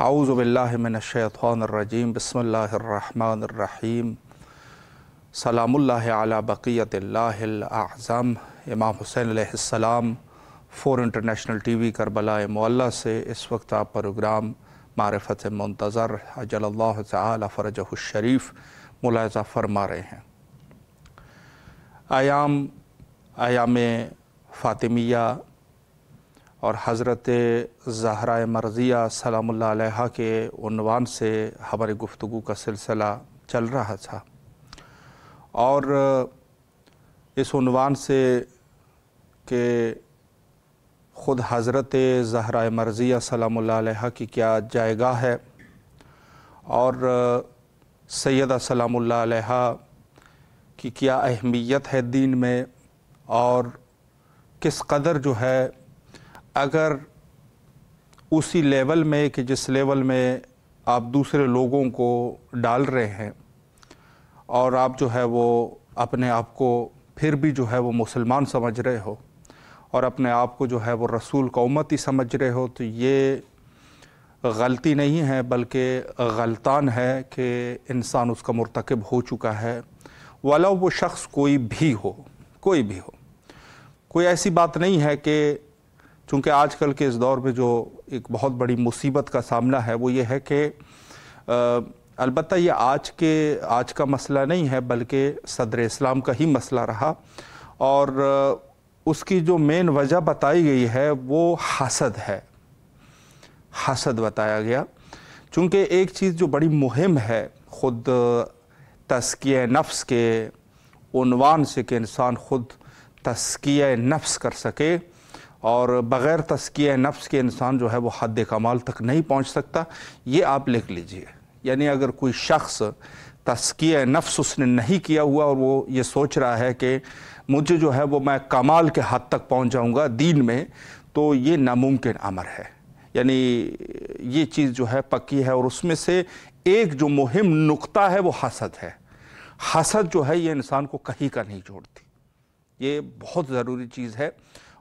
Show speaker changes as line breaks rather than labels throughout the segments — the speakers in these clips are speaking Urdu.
اعوذ باللہ من الشیطان الرجیم بسم اللہ الرحمن الرحیم سلام اللہ علی بقیت اللہ الاعظم۔ امام حسین علیہ السلام 4 انٹرنیشنل ٹی وی کربلا معلیٰ سے اس وقت آپ پروگرام معرفت منتظر عجل اللہ تعالی فرجہ الشریف ملاحظہ فرما رہے ہیں۔ ایام فاطمیہ اور حضرت زہرا مرضیہ سلام اللہ علیہا کے عنوان سے ہماری گفتگو کا سلسلہ چل رہا تھا، اور اس عنوان سے کہ خود حضرت زہرا مرضیہ سلام اللہ علیہا کی کیا جائگاہ ہے، اور سیدہ سلام اللہ علیہا کی کیا اہمیت ہے دین میں، اور کس قدر جو ہے اگر اسی لیول میں کہ جس لیول میں آپ دوسرے لوگوں کو ڈال رہے ہیں، اور آپ جو ہے وہ اپنے آپ کو پھر بھی جو ہے وہ مسلمان سمجھ رہے ہو، اور اپنے آپ کو جو ہے وہ رسول کا امتی سمجھ رہے ہو، تو یہ غلطی نہیں ہے بلکہ غلطان ہے کہ انسان اس کا مرتکب ہو چکا ہے، ولو وہ شخص کوئی بھی ہو۔ کوئی ایسی بات نہیں ہے کہ چونکہ آج کل کے اس دور میں جو ایک بہت بڑی مصیبت کا سامنا ہے وہ یہ ہے کہ البتہ یہ آج کا مسئلہ نہیں ہے بلکہ صدر اسلام کا ہی مسئلہ رہا، اور اس کی جو مین وجہ بتائی گئی ہے وہ حسد ہے۔ حسد بتایا گیا، چونکہ ایک چیز جو بڑی مہم ہے خود تزکیہ نفس کے عنوان سے کہ انسان خود تزکیہ نفس کر سکے، اور بغیر تزکیہ نفس کے انسان جو ہے وہ حد کمال تک نہیں پہنچ سکتا، یہ آپ لکھ لیجئے۔ یعنی اگر کوئی شخص تزکیہ نفس اس نے نہیں کیا ہوا اور وہ یہ سوچ رہا ہے کہ مجھے جو ہے وہ میں کمال کے حد تک پہنچ جاؤں گا دین میں، تو یہ ناممکن امر ہے۔ یعنی یہ چیز جو ہے پکی ہے، اور اس میں سے ایک جو مہم نقطہ ہے وہ حسد ہے۔ حسد جو ہے یہ انسان کو کہیں کا نہیں چھوڑتی، یہ بہت ضروری چیز ہے،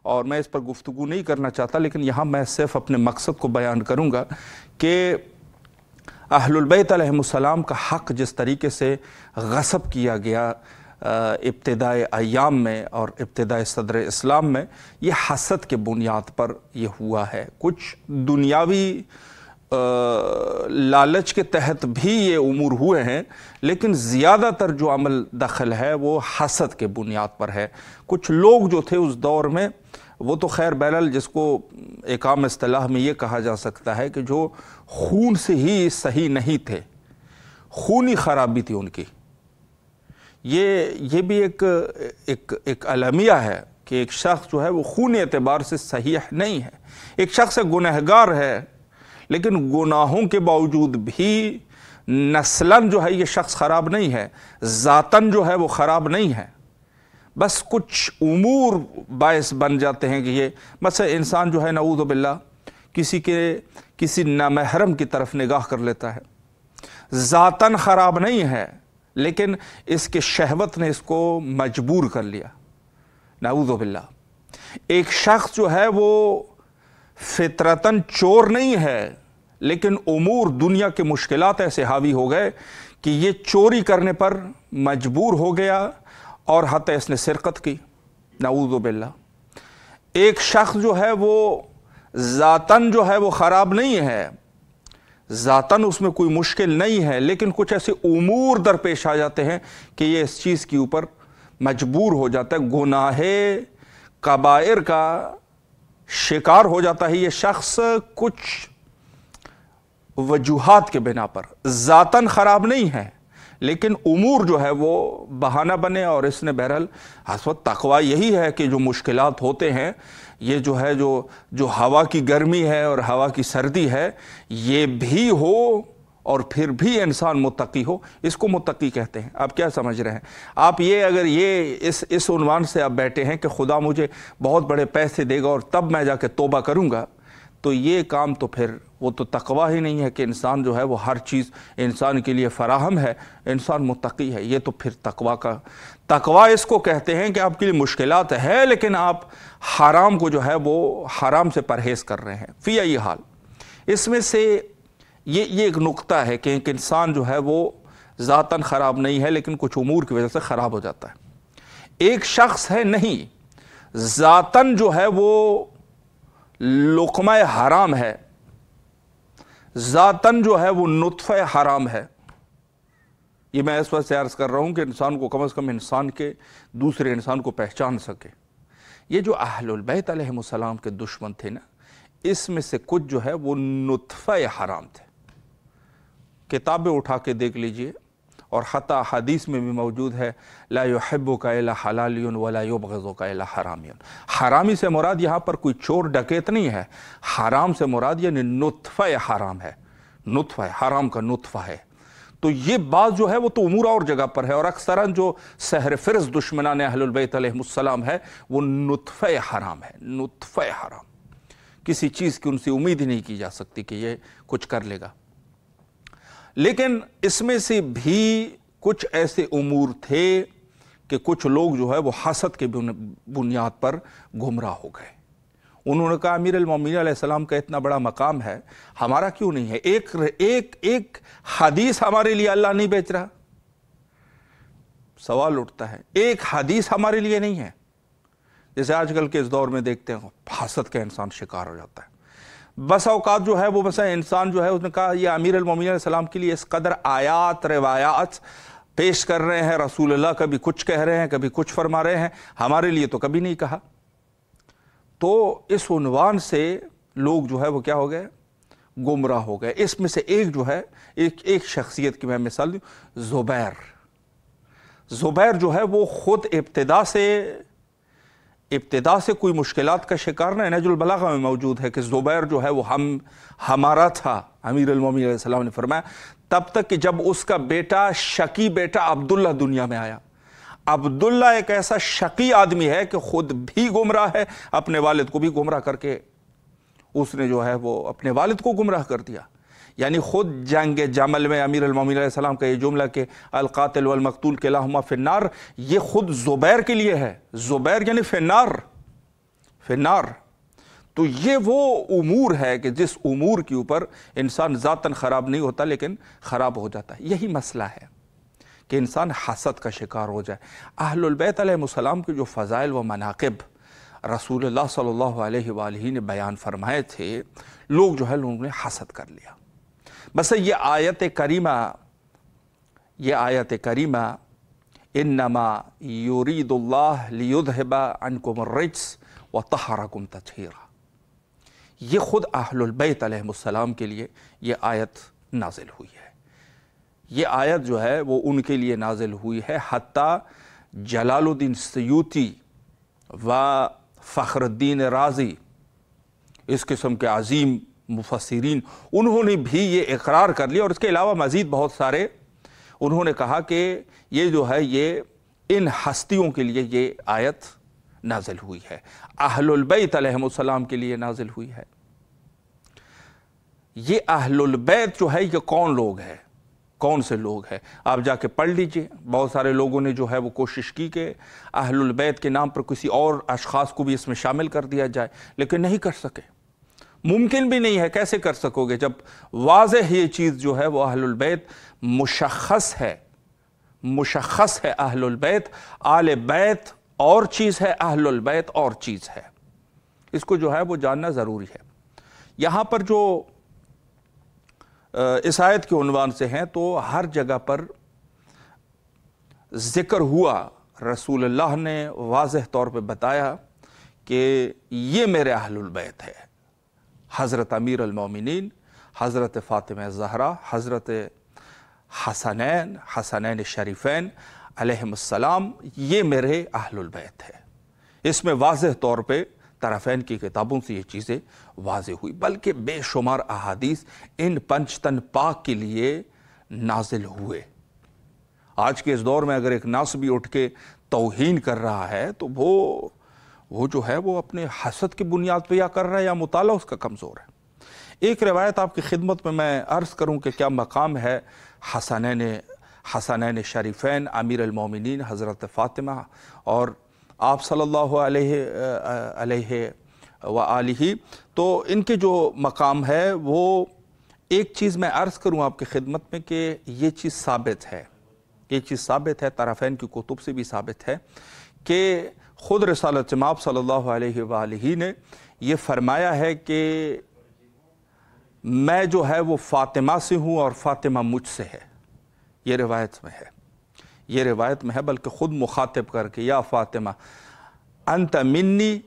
اور میں اس پر گفتگو نہیں کرنا چاہتا، لیکن یہاں میں صرف اپنے مقصد کو بیان کروں گا کہ اہل البیت علیہم السلام کا حق جس طریقے سے غصب کیا گیا ابتدائے ایام میں اور ابتدائے صدر اسلام میں، یہ حسد کے بنیاد پر یہ ہوا ہے۔ کچھ دنیاوی لالچ کے تحت بھی یہ امور ہوئے ہیں، لیکن زیادہ تر جو عمل دخل ہے وہ حسد کے بنیاد پر ہے۔ کچھ لوگ جو تھے اس دور میں، وہ تو خیر بہرحال جس کو ایک عام اصطلاح میں یہ کہا جا سکتا ہے کہ جو خون سے ہی صحیح نہیں تھے، خونی خرابی تھی ان کی۔ یہ بھی ایک المیہ ہے کہ ایک شخص جو ہے وہ خونی اعتبار سے صحیح نہیں ہے۔ ایک شخص گنہگار ہے، لیکن گناہوں کے باوجود بھی نسلاً جو ہے یہ شخص خراب نہیں ہے، ذاتاً جو ہے وہ خراب نہیں ہے، بس کچھ امور باعث بن جاتے ہیں کہ یہ مثلا انسان جو ہے نعوذ باللہ کسی نامحرم کی طرف نگاہ کر لیتا ہے، ذاتاً خراب نہیں ہے، لیکن اس کے شہوت نے اس کو مجبور کر لیا، نعوذ باللہ۔ ایک شخص جو ہے وہ فطرتاً چور نہیں ہے، لیکن امور دنیا کے مشکلات ایسے حاوی ہو گئے کہ یہ چوری کرنے پر مجبور ہو گیا، اور حتی اس نے سرقت کی، نعوذ باللہ۔ ایک شخص جو ہے وہ ذاتاً جو ہے وہ خراب نہیں ہے، ذاتاً اس میں کوئی مشکل نہیں ہے، لیکن کچھ ایسے امور درپیش آ جاتے ہیں کہ یہ اس چیز کے اوپر مجبور ہو جاتا ہے، گناہ کبائر کا شکار ہو جاتا ہے یہ شخص کچھ وجوہات کے بنا پر۔ ذاتاً خراب نہیں ہے، لیکن امور جو ہے وہ بہانہ بنے، اور اس نے بہرحال حسب تقوی یہی ہے کہ جو مشکلات ہوتے ہیں، یہ جو ہے جو ہوا کی گرمی ہے اور ہوا کی سردی ہے، یہ بھی ہو اور پھر بھی انسان متقی ہو، اس کو متقی کہتے ہیں۔ آپ کیا سمجھ رہے ہیں؟ آپ اگر اس عنوان سے آپ بیٹھے ہیں کہ خدا مجھے بہت بڑے پیسے دے گا اور تب میں جا کے توبہ کروں گا، تو یہ کام تو پھر وہ تو تقوی ہی نہیں ہے کہ انسان جو ہے وہ ہر چیز انسان کے لیے فراہم ہے، انسان متقی ہے۔ یہ تو پھر تقوی اس کو کہتے ہیں کہ آپ کے لیے مشکلات ہے، لیکن آپ حرام کو جو ہے وہ حرام سے پرہیز کر رہے ہیں۔ فی ای حال اس میں سے یہ ایک نقطہ ہے کہ ایک انسان جو ہے وہ ذاتاً خراب نہیں ہے لیکن کچھ امور کی وجہ سے خراب ہو جاتا ہے. ایک شخص ہے نہیں ذاتاً جو ہے وہ لقمہ حرام ہے, ذاتاً جو ہے وہ نطفہ حرام ہے. یہ میں اس وقت سے عرض کر رہا ہوں کہ انسان کو کم از کم انسان کے دوسرے انسان کو پہچان سکے. یہ جو اہل البیت علیہم السلام کے دشمن تھے نا, اس میں سے کچھ جو ہے وہ نطفہ حرام تھے. کتابیں اٹھا کے دیکھ لیجئے, اور حتی حدیث میں بھی موجود ہے لا یحبک الا حلالی ولا یبغضک الا حرامی. حرامی سے مراد یہاں پر کوئی چور ڈکیت نہیں ہے, حرام سے مراد یعنی نطفہ حرام ہے, نطفہ حرام کا نطفہ ہے. تو یہ بات جو ہے وہ تو امور اور جگہ پر ہے, اور اکثراً جو سحر فرز دشمنان اہل البیت علیہم السلام ہے وہ نطفہ حرام ہے, نطفہ حرام. کسی چیز کی ان سے امید ہی نہیں کی جا سکتی کہ یہ کچھ کر لے گا. لیکن اس میں سے بھی کچھ ایسے امور تھے کہ کچھ لوگ جو ہے وہ حسد کے بنیاد پر گمراہ ہو گئے. انہوں نے کہا امیر المومنین علیہ السلام کا اتنا بڑا مقام ہے, ہمارا کیوں نہیں ہے؟ ایک حدیث ہمارے لیے اللہ نہیں بیچ رہا. سوال اٹھتا ہے, ایک حدیث ہمارے لیے نہیں ہے. جیسے آج کل کے اس دور میں دیکھتے ہیں حسد کا انسان شکار ہو جاتا ہے. بس اوقات جو ہے وہ مثلا انسان جو ہے اس نے کہا یہ امیر المومنین علیہ السلام کے لیے اس قدر آیات روایات پیش کر رہے ہیں, رسول اللہ کبھی کچھ کہہ رہے ہیں کبھی کچھ فرما رہے ہیں, ہمارے لیے تو کبھی نہیں کہا. تو اس عنوان سے لوگ جو ہے وہ کیا ہو گئے؟ گمراہ ہو گئے. اس میں سے ایک جو ہے ایک شخصیت کی میں مثال دوں, زبیر جو ہے وہ خود ابتدا سے کوئی مشکلات کا شکار نہ. نہج البلاغہ میں موجود ہے کہ زبیر جو ہے وہ ہمارا تھا. امیر المومنین علیہ السلام نے فرمایا تب تک کہ جب اس کا بیٹا شقی بیٹا عبداللہ دنیا میں آیا. عبداللہ ایک ایسا شقی آدمی ہے کہ خود بھی گمراہ ہے, اپنے والد کو بھی گمراہ کر کے اس نے جو ہے وہ اپنے والد کو گمراہ کر دیا. یعنی خود جنگ جمل میں امیر المومنین علیہ السلام کا یہ جملہ کہ القاتل والمقتول کلاہما فی النار, یہ خود زبیر کے لیے ہے. زبیر یعنی فی النار. تو یہ وہ امور ہے کہ جس امور کے اوپر انسان ذاتاً خراب نہیں ہوتا لیکن خراب ہو جاتا ہے. یہی مسئلہ ہے کہ انسان حسد کا شکار ہو جائے. اہل البیت علیہ السلام کے جو فضائل و مناقب رسول اللہ صلی اللہ علیہ وآلہ نے بیان فرمائے تھے, لوگ جو ہے لوگوں نے حسد کر لیا. بس یہ آیت کریمہ انما یرید اللہ لیذہب عنکم الرجس وطہرکم تطہیرا, یہ خود اہل البیت علیہ السلام کے لیے یہ آیت نازل ہوئی ہے. یہ آیت جو ہے وہ ان کے لیے نازل ہوئی ہے. حتیٰ جلال الدین سیوطی و فخر الدین رازی, اس قسم کے عظیم مفسرین, انہوں نے بھی یہ اقرار کر لیا, اور اس کے علاوہ مزید بہت سارے. انہوں نے کہا کہ یہ جو ہے یہ ان ہستیوں کے لیے یہ آیت نازل ہوئی ہے, اہل البیت علیہ السلام کے لیے نازل ہوئی ہے. یہ اہل البیت جو ہے یہ کون لوگ ہیں, کون سے لوگ ہیں؟ آپ جا کے پڑھ لیجئے. بہت سارے لوگوں نے جو ہے وہ کوشش کی کہ اہل البیت کے نام پر کسی اور اشخاص کو بھی اس میں شامل کر دیا جائے, لیکن نہیں کر سکے. ممکن بھی نہیں ہے. کیسے کر سکو گے جب واضح یہ چیز جو ہے وہ اہل البیت مشخص ہے اہل البیت. آل بیت اور چیز ہے, اہل البیت اور چیز ہے. اس کو جو ہے وہ جاننا ضروری ہے. یہاں پر جو اس آیت کے عنوان سے ہیں تو ہر جگہ پر ذکر ہوا, رسول اللہ نے واضح طور پہ بتایا کہ یہ میرے اہل البیت ہے. حضرت امیر المومنین, حضرت فاطمہ زہرا, حضرت حسنین شریفین علیہم السلام, یہ میرے اہل البیت ہے. اس میں واضح طور پہ طرفین کی کتابوں سے یہ چیزیں واضح ہوئی, بلکہ بے شمار احادیث ان پنجتن پاک کے لیے نازل ہوئے. آج کے اس دور میں اگر ایک ناصبی اٹھ کے توہین کر رہا ہے تو وہ جو ہے وہ اپنے حسد کی بنیاد پہ یا کر رہا ہے یا مطالعہ اس کا کمزور ہے. ایک روایت آپ کی خدمت میں عرض کروں کہ کیا مقام ہے حسنین شریفین امیر المومنین حضرت فاطمہ اور آپ صلی اللہ علیہ وآلہ. تو ان کے جو مقام ہے وہ ایک چیز میں عرض کروں آپ کی خدمت میں کہ یہ چیز ثابت ہے طرفین کی کتب سے بھی ثابت ہے کہ خود رسالت مآب صلی اللہ علیہ وآلہ نے یہ فرمایا ہے کہ میں جو ہے وہ فاطمہ سے ہوں اور فاطمہ مجھ سے ہے. یہ روایت میں ہے بلکہ خود مخاطب کر کے یا فاطمہ انت منی،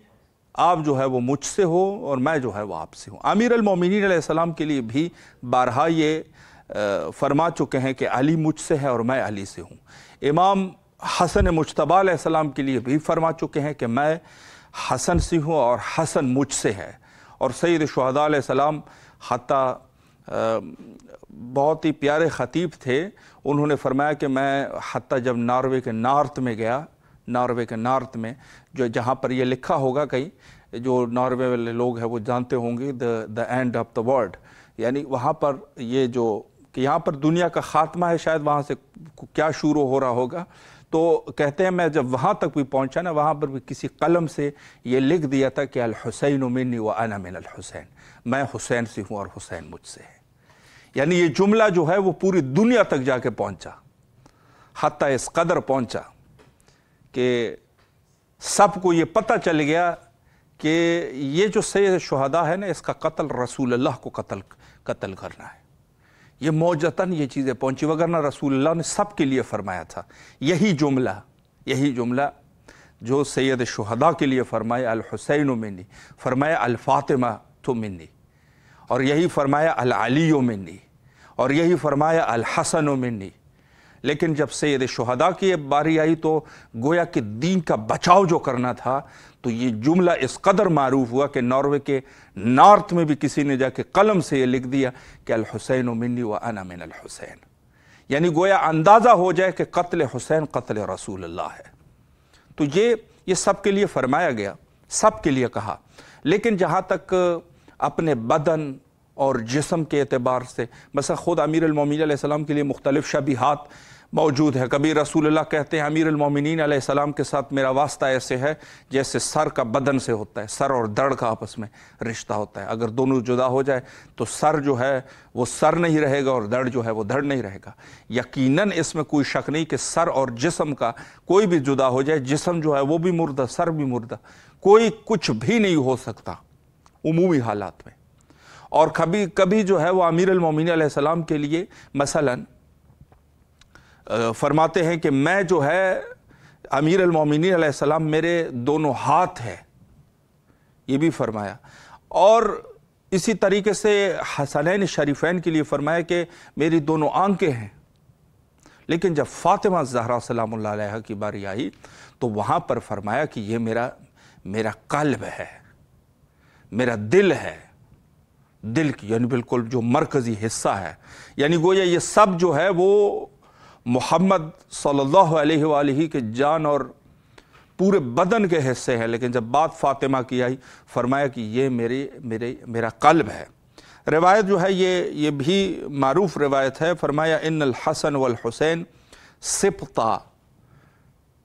آپ جو ہے وہ مجھ سے ہو اور میں جو ہے وہ آپ سے ہوں. امیر المومنین علیہ السلام کے لیے بھی بارہا یہ فرما چکے ہیں کہ علی مجھ سے ہے اور میں علی سے ہوں. امام حسن مجتبیٰ علیہ السلام کے لیے بھی فرما چکے ہیں کہ میں حسن سے ہوں اور حسن مجھ سے ہے. اور سید شہداء علیہ السلام حتیٰ بہت ہی پیارے خطیب تھے، انہوں نے فرمایا کہ میں حتیٰ جب ناروے کے نارتھ میں جہاں پر یہ لکھا ہوگا، کہیں جو ناروے والے لوگ ہیں وہ جانتے ہوں گے the end of the world، یعنی وہاں پر یہ جو کہ یہاں پر دنیا کا خاتمہ ہے، شاید وہاں سے کیا شروع ہو رہا ہوگا. تو کہتے ہیں میں جب وہاں تک بھی پہنچا نا، وہاں پر بھی کسی قلم سے یہ لکھ دیا تھا کہ الحسین منی وانا من الحسین، میں حسین سے ہوں اور حسین مجھ سے ہے. یعنی یہ جملہ جو ہے وہ پوری دنیا تک جا کے پہنچا، حتیٰ اس قدر پہنچا کہ سب کو یہ پتہ چل گیا کہ یہ جو سید شہداء ہے نا، اس کا قتل رسول اللہ کو قتل کرنا ہے. یہ موجتاً یہ چیزیں پہنچی، وگرنہ رسول اللہ نے سب کے لیے فرمایا تھا. یہی جملہ جو سید شہداء کے لیے فرمایا الحسین منی، فرمایا الفاطمہ تو منی، اور یہی فرمایا العلی منی، اور یہی فرمایا الحسن منی. لیکن جب سید شہداء کی باری آئی تو گویا کہ دین کا بچاؤ جو کرنا تھا، تو یہ جملہ اس قدر معروف ہوا کہ ناروے کے نارتھ میں بھی کسی نے جا کے قلم سے یہ لکھ دیا کہ الحسین منی وانا من الحسین. یعنی گویا اندازہ ہو جائے کہ قتل حسین قتل رسول اللہ ہے. تو یہ سب کے لیے فرمایا گیا، سب کے لیے کہا. لیکن جہاں تک اپنے بدن اور جسم کے اعتبار سے، مثلا خود امیر المومنین علیہ السلام کے لیے مختلف شبیہات موجود ہے. کبھی رسول اللہ کہتے ہیں امیر المومنین علیہ السلام کے ساتھ میرا واسطہ ایسے ہے جیسے سر کا بدن سے ہوتا ہے، سر اور دڑ کا آپس میں رشتہ ہوتا ہے. اگر دونوں جدا ہو جائے تو سر جو ہے وہ سر نہیں رہے گا اور دڑ جو ہے وہ دڑ نہیں رہے گا. یقیناً اس میں کوئی شک نہیں کہ سر اور جسم کا کوئی بھی جدا ہو جائے، جسم جو ہے وہ بھی مردہ، سر بھی مردہ، کوئی کچھ بھی نہیں ہو سکتا عمومی حالات میں. اور کبھی جو ہے وہ امیر المومنین علیہ السلام کے لیے مثلاً فرماتے ہیں کہ میں جو ہے امیر المومنین علیہ السلام میرے دونوں ہاتھ ہے، یہ بھی فرمایا. اور اسی طریقے سے حسنین شریفین کے لیے فرمایا کہ میری دونوں آنکھیں ہیں. لیکن جب فاطمہ زہرا سلام اللہ علیہا کی باری آئی تو وہاں پر فرمایا کہ یہ میرا قلب ہے، میرا دل ہے. دل کی یعنی بالکل جو مرکزی حصہ ہے. یعنی گویا یہ سب جو ہے وہ محمد صلی اللہ علیہ وآلہ کے جان اور پورے بدن کے حصے ہیں. لیکن جب بات فاطمہ کی آئی فرمایا کہ یہ میرا قلب ہے. روایت جو ہے یہ بھی معروف روایت ہے. فرمایا ان الحسن والحسین سبطا،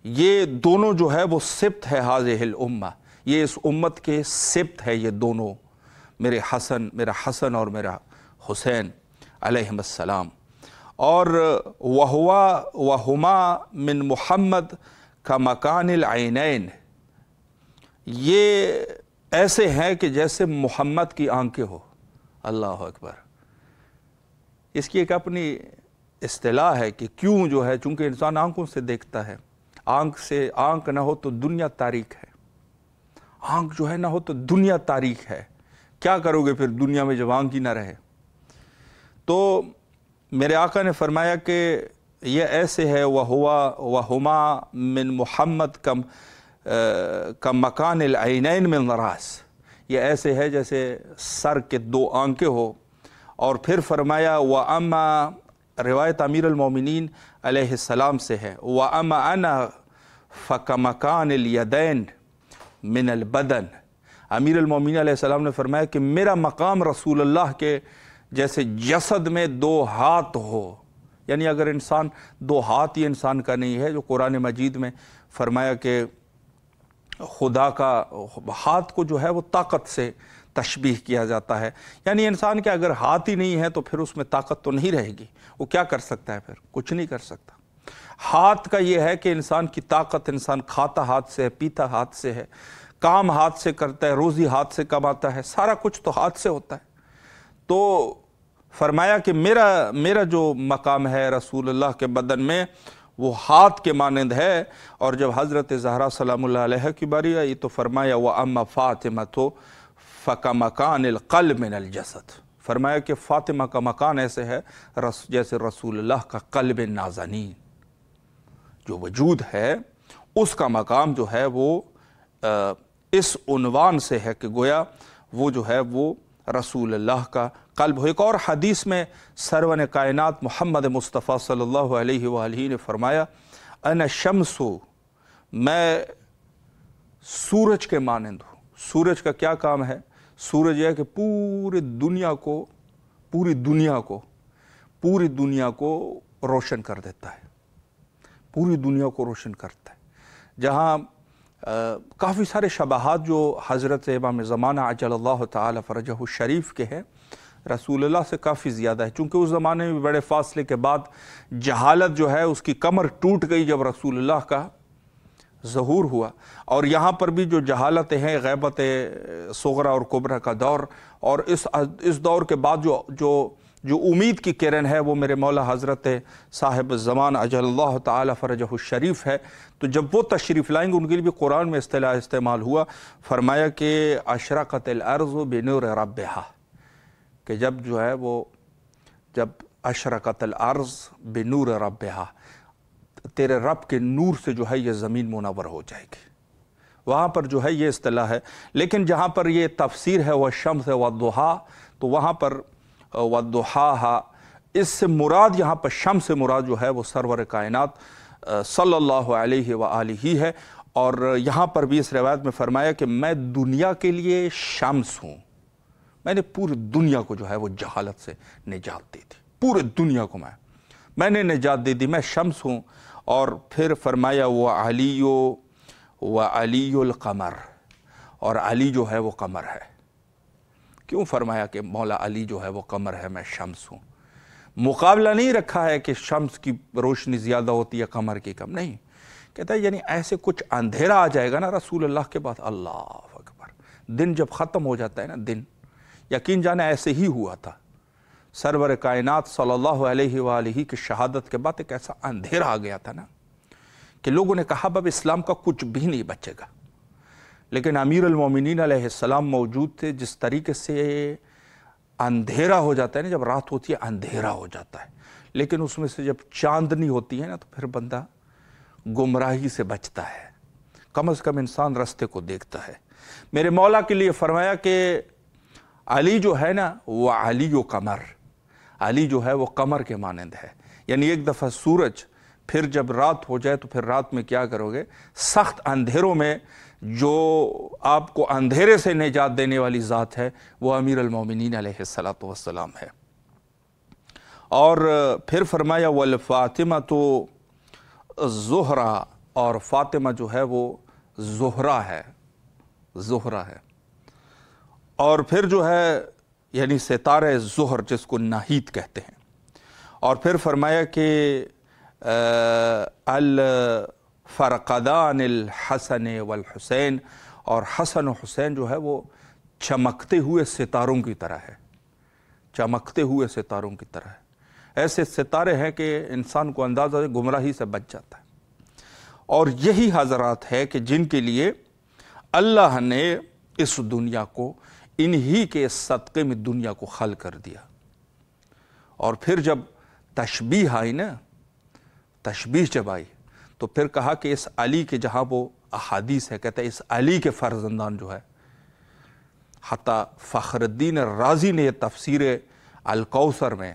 یہ دونوں جو ہے وہ سبط ہے هذه الامہ، یہ اس امت کے سبط ہے. یہ دونوں میرا حسن اور میرا حسین علیہم السلام. اور وہما من محمد کا مکان العینین، یہ ایسے ہیں کہ جیسے محمد کی آنکھیں ہو. اللہ اکبر. اس کی ایک اپنی اصطلاح ہے کہ کیوں جو ہے، چونکہ انسان آنکھوں سے دیکھتا ہے، آنکھ نہ ہو تو دنیا تاریک ہے. آنکھ جو ہے نہ ہو تو دنیا تاریک ہے. کیا کرو گے پھر دنیا میں جب آنکھ ہی نہ رہے؟ تو میرے آقا نے فرمایا کہ یہ ایسے ہے وہما من محمد کا مکان العینین من راس، یہ ایسے ہے جیسے سر کے دو آنکھیں ہو. اور پھر فرمایا وَأَمَّا، روایت امیر المومنین علیہ السلام سے ہے، وَأَمَّا أَنَا فَكَمَكَانِ الْيَدَيْنِ مِنَ الْبَدَنِ. امیر المومنین علیہ السلام نے فرمایا کہ میرا مقام رسول اللہ کے جیسے جسد میں دو ہاتھ ہو. یعنی اگر انسان دو ہاتھ ہی انسان کا نہیں ہے، جو قرآن مجید میں فرمایا کہ خدا کا ہاتھ کو جو ہے وہ طاقت سے تشبیہ کیا جاتا ہے، یعنی انسان کے اگر ہاتھ ہی نہیں ہے تو پھر اس میں طاقت تو نہیں رہے گی، وہ کیا کر سکتا ہے؟ پھر کچھ نہیں کر سکتا۔ ہاتھ کا یہ ہے کہ انسان کی طاقت، انسان کھاتا ہاتھ سے ہے، پیتا ہاتھ سے ہے، کام ہاتھ سے کرتا ہے، روزی ہاتھ سے کماتا ہے، سارا کچھ تو ہاتھ سے ہوتا ہے۔ تو فرمایا کہ میرا جو مقام ہے رسول اللہ کے بدن میں وہ ہاتھ کے مانند ہے۔ اور جب حضرت زہرا سلام اللہ علیہ کی باری آئی تو فرمایا وَأَمَّا فَاطِمَةُ فَكَمَكَانِ الْقَلْبِ مِنَ الْجَسَدِ، فرمایا کہ فاطمہ کا مکان ایسے ہے جیسے رسول اللہ کا قلب نازنین، جو وجود ہے اس کا مقام جو ہے وہ اس عنوان سے ہے کہ گویا وہ جو ہے وہ رسول اللہ کا قلب ہو۔ ایک اور حدیث میں سرور کائنات محمد مصطفیٰ صلی اللہ علیہ وآلہ نے فرمایا انا شمس، میں سورج کے مانند ہوں۔ سورج کا کیا کام ہے؟ سورج یہ ہے کہ پوری دنیا کو روشن کر دیتا ہے، پوری دنیا کو روشن کرتا ہے۔ جہاں کافی سارے شباہات جو حضرت امام زمانہ عجل اللہ تعالی فرجہ الشریف کے ہیں، رسول اللہ سے کافی زیادہ ہے، چونکہ اس زمانے میں بڑے فاصلے کے بعد جہالت جو ہے اس کی کمر ٹوٹ گئی جب رسول اللہ کا ظہور ہوا۔ اور یہاں پر بھی جو جہالتیں ہیں، غیبت صغرا اور کبرا کا دور، اور اس دور کے بعد جو امید کی کرن ہے وہ میرے مولا حضرت صاحب زمان عجل اللہ تعالی فرجہ الشریف ہے۔ تو جب وہ تشریف لائیں گے ان کے لیے بھی قرآن میں اصطلاح استعمال ہوا، فرمایا کہ اشرقت الارض بنور ربہا، کہ جب اشرقت الارض بنور ربہا، تیرے رب کے نور سے جو ہے یہ زمین منور ہو جائے گی، وہاں پر جو ہے یہ اصطلاح ہے۔ لیکن جہاں پر یہ تفسیر ہے والشمس والضحیٰ، تو وہاں پر والضحیٰ اس سے مراد یہاں پر شمس سے مراد جو ہے وہ سرور کائنات صلی اللہ علیہ وآلہ ہے۔ اور یہاں پر بھی اس روایت میں فرمایا کہ میں دنیا کے لیے شمس ہوں، میں نے پوری دنیا کو جو ہے وہ جہالت سے نجات دی تھی، پوری دنیا کو میں نے نجات دے دی، میں شمس ہوں۔ اور پھر فرمایا وعلی القمر، اور علی جو ہے وہ قمر ہے۔ کیوں فرمایا کہ مولا علی جو ہے وہ قمر ہے، میں شمس ہوں؟ مقابلہ نہیں رکھا ہے کہ شمس کی روشنی زیادہ ہوتی ہے قمر کی کم، نہیں، کہتا ہے یعنی ایسے کچھ اندھیرا آ جائے گا نا رسول اللہ کے بعد، اللہ اکبر، دن جب ختم ہو جاتا ہے نا دن، یقین جانا ایسے ہی ہوا تھا۔ سرور کائنات صلی اللہ علیہ وآلہ کی شہادت کے بعد ایک ایسا اندھیرا آ گیا تھا نا کہ لوگوں نے کہا اب اسلام کا کچھ بھی نہیں بچے گا۔ لیکن امیر المومنین علیہ السلام موجود تھے۔ جس طریقے سے اندھیرا ہو جاتا ہے نا، جب رات ہوتی ہے اندھیرا ہو جاتا ہے، لیکن اس میں سے جب چاندنی ہوتی ہے نا تو پھر بندہ گمراہی سے بچتا ہے، کم از کم انسان رستے کو دیکھتا ہے۔ میرے مولا کے لیے فرمایا کہ علی جو ہے نا وہ علی و قمر، علی جو ہے وہ قمر کے مانند ہے، یعنی ایک دفعہ سورج، پھر جب رات ہو جائے تو پھر رات میں کیا کرو گے؟ سخت اندھیروں میں جو آپ کو اندھیرے سے نجات دینے والی ذات ہے وہ امیر المومنین علیہ السلام ہے۔ اور پھر فرمایا والفاطمۃ الزہرا، اور فاطمہ جو ہے وہ زہرہ ہے، اور پھر جو ہے یعنی ستارہ ظہر جس کو ناہید کہتے ہیں۔ اور پھر فرمایا کہ الفرقدان الحسن والحسین، اور حسن و حسین جو ہے وہ چمکتے ہوئے ستاروں کی طرح ہے، چمکتے ہوئے ستاروں کی طرح ہے۔ ایسے ستارے ہیں کہ انسان کو اندازہ گمراہی سے بچ جاتا ہے۔ اور یہی حضرات ہے کہ جن کے لیے اللہ نے اس دنیا کو، انہی کے صدقے میں دنیا کو خل کر دیا۔ اور پھر جب تشبیہ آئی نا، تشبیہ جب آئی تو پھر کہا کہ اس علی کے، جہاں وہ احادیث ہے، کہتا ہے اس علی کے فرزندان جو ہے، حتیٰ فخر الدین الرازی نے یہ تفسیر الکوثر میں،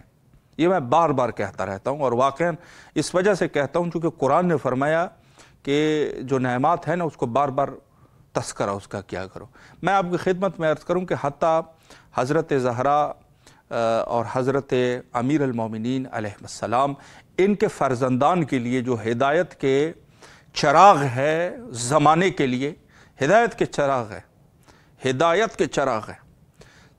یہ میں بار بار کہتا رہتا ہوں اور واقعاً اس وجہ سے کہتا ہوں چونکہ قرآن نے فرمایا کہ جو نعمات ہیں نا اس کو بار بار تذکرہ اس کا کیا کرو۔ میں آپ کی خدمت میں عرض کروں کہ حتیٰ حضرت زہرا اور حضرت امیر المومنین علیہ السلام، ان کے فرزندان کے لیے جو ہدایت کے چراغ ہے زمانے کے لیے، ہدایت کے چراغ ہے، ہدایت کے چراغ ہے،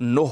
9